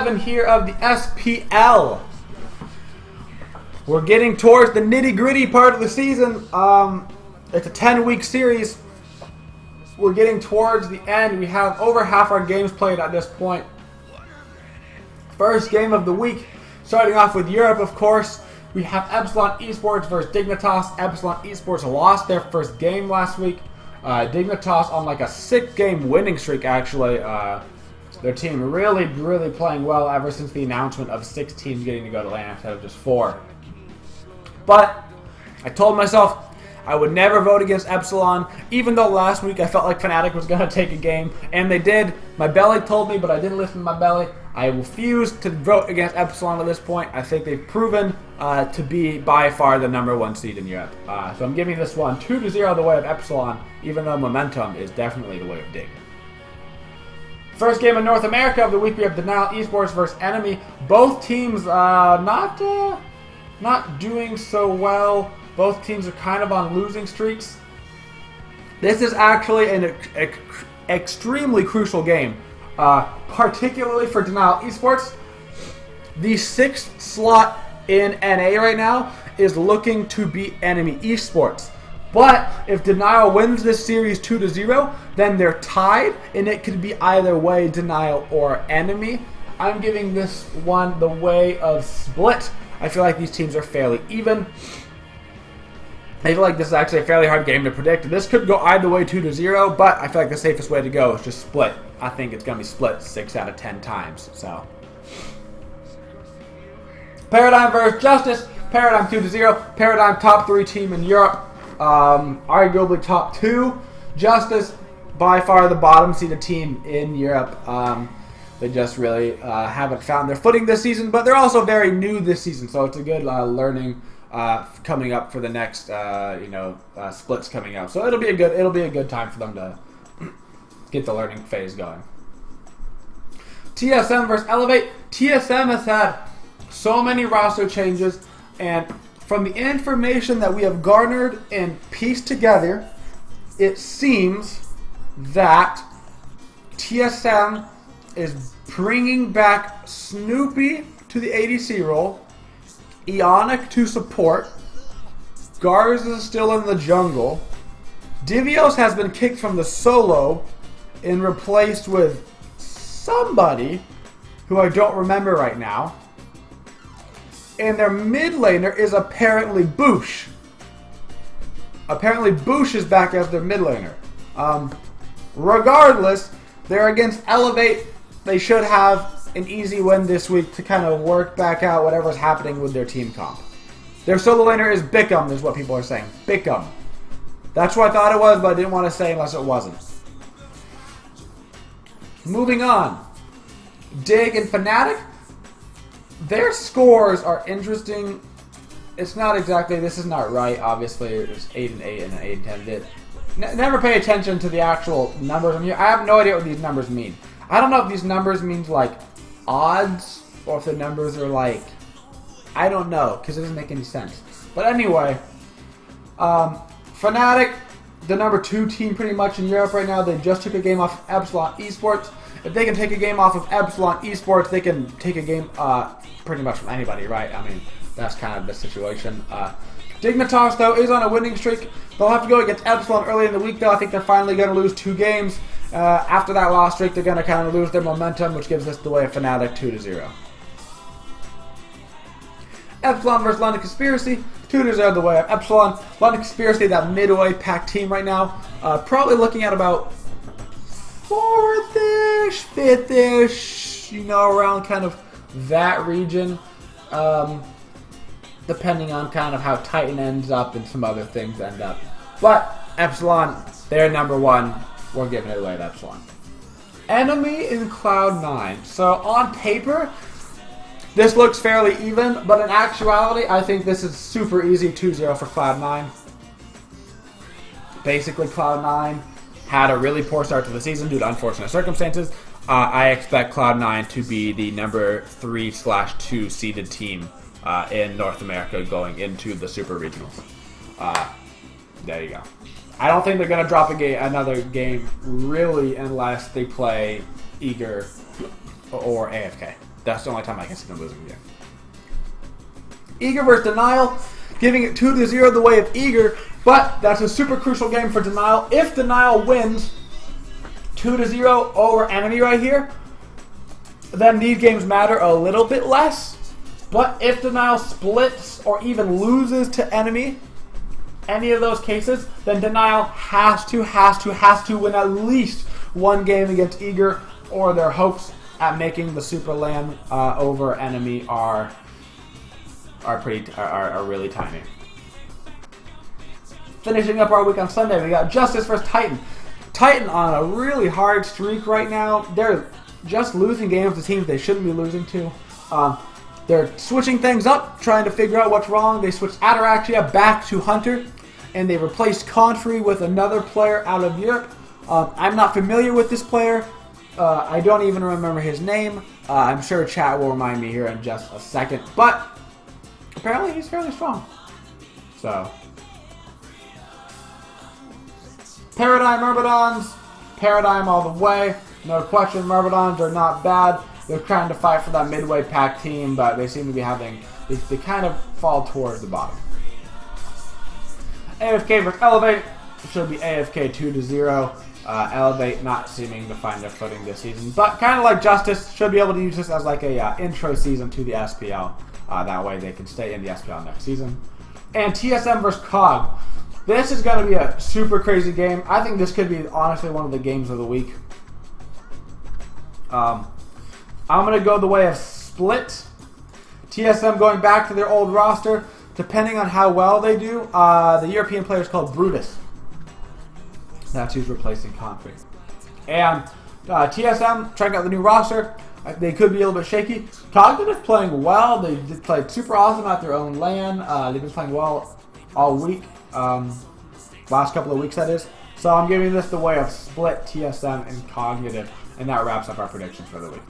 Here of the SPL. We're getting towards the nitty-gritty part of the season. It's a 10-week series. We're getting towards the end. We have over half our games played at this point. First game of the week, starting off with Europe, of course. We have Epsilon Esports versus Dignitas. Epsilon Esports lost their first game last week. Dignitas on like a 6-game winning streak, actually. Their team really playing well ever since the announcement of 6 teams getting to go to LAN instead of just 4. But I told myself I would never vote against Epsilon, even though last week I felt like Fnatic was going to take a game, and they did. My belly told me, but I didn't listen to my belly. I refuse to vote against Epsilon at this point. I think they've proven to be by far the #1 seed in Europe. So I'm giving this one 2-0 the way of Epsilon, even though momentum is definitely the way of Dig. First game in North America of the week, we have Denial Esports versus Enemy. Both teams not doing so well. Both teams are kind of on losing streaks. This is actually an extremely crucial game, particularly for Denial Esports. The 6th slot in NA right now is looking to beat Enemy Esports. But if Denial wins this series 2-0, then they're tied, and it could be either way, Denial or Enemy. I'm giving this one the way of split. I feel like these teams are fairly even. I feel like this is actually a fairly hard game to predict. This could go either way 2-0, but I feel like the safest way to go is just split. I think it's going to be split 6 out of 10 times. So, Paradigm versus Justice. Paradigm 2-0. Paradigm top 3 team in Europe. Arguably top 2. Justice, by far the bottom seeded team in Europe. They just really haven't found their footing this season, but they're also very new this season, so it's a good learning coming up for the next splits coming up. So it'll be a good time for them to get the learning phase going. TSM versus Elevate. TSM has had so many roster changes, and from the information that we have garnered and pieced together, it seems that TSM is bringing back Snoopy to the ADC role, Ionic to support, Garza is still in the jungle, Divios has been kicked from the solo and replaced with somebody who I don't remember right now. And their mid laner is apparently Boosh. Apparently Boosh is back as their mid laner. Regardless, they're against Elevate. They should have an easy win this week to kind of work back out whatever's happening with their team comp. Their solo laner is Bickham, is what people are saying. Bickham. That's what I thought it was, but I didn't want to say unless it wasn't. Moving on. Dig and Fnatic. Their scores are interesting. It's not exactly, this is not right, obviously. It's 8-8 and 8-10. Never pay attention to the actual numbers. I have no idea what these numbers mean. I don't know if these numbers mean like odds or if the numbers are like, I don't know, because it doesn't make any sense. But anyway, Fnatic, the #2 team pretty much in Europe right now. They just took a game off Epsilon Esports. If they can take a game off of Epsilon Esports, they can take a game pretty much from anybody, right? I mean, that's kind of the situation. Dignitas, though, is on a winning streak. They'll have to go against Epsilon early in the week, though. I think they're finally going to lose 2 games. After that loss streak, they're going to kind of lose their momentum, which gives us the way of Fnatic 2-0. Epsilon versus London Conspiracy. 2-0 the way of Epsilon. London Conspiracy, that midway pack team right now. Probably looking at about 4th-ish, 5th-ish, around kind of that region. Depending on kind of how Titan ends up and some other things end up. But Epsilon, they're #1. We're giving it away to Epsilon. Enemy in Cloud9. So on paper, this looks fairly even, but in actuality, I think this is super easy 2-0 for Cloud9. Basically, Cloud9 had a really poor start to the season due to unfortunate circumstances. I expect Cloud9 to be the #3/2 seeded team in North America going into the Super Regionals. There you go. I don't think they're going to drop another game, really, unless they play Eager or AFK. That's the only time I can see them losing the game. Eager versus Denial, giving it 2-0 the way of Eager, but that's a super crucial game for Denial. If Denial wins 2-0 over Enemy right here, then these games matter a little bit less. But if Denial splits or even loses to Enemy, any of those cases, then Denial has to win at least one game against Eager, or their hopes at making the Super LAN over Enemy are really tiny. Finishing up our week on Sunday, we got Justice versus Titan. Titan on a really hard streak right now. They're just losing games to teams they shouldn't be losing to. They're switching things up, trying to figure out what's wrong. They switched Ataraxia back to Hunter, and they replaced Confrey with another player out of Europe. I'm not familiar with this player. I don't even remember his name. I'm sure chat will remind me here in just a second. But apparently he's fairly strong. So, Paradigm Myrmidons, Paradigm all the way. No question, Myrmidons are not bad. They're trying to fight for that midway pack team, but they seem to be having, they kind of fall towards the bottom. AFK versus Elevate should be AFK 2-0. Elevate not seeming to find their footing this season, but kind of like Justice, should be able to use this as like a intro season to the SPL. That way they can stay in the SPL next season. And TSM versus COG. This is going to be a super crazy game. I think this could be honestly one of the games of the week. I'm going to go the way of split. TSM going back to their old roster. Depending on how well they do, the European player is called Brutus. That's who's replacing Confrey. And TSM, checking out the new roster. They could be a little bit shaky. Cognitive playing well. They played super awesome at their own LAN. They've been playing well all week. Last couple of weeks, that is. So I'm giving this the way of split TSM and Cognitive. And that wraps up our predictions for the week.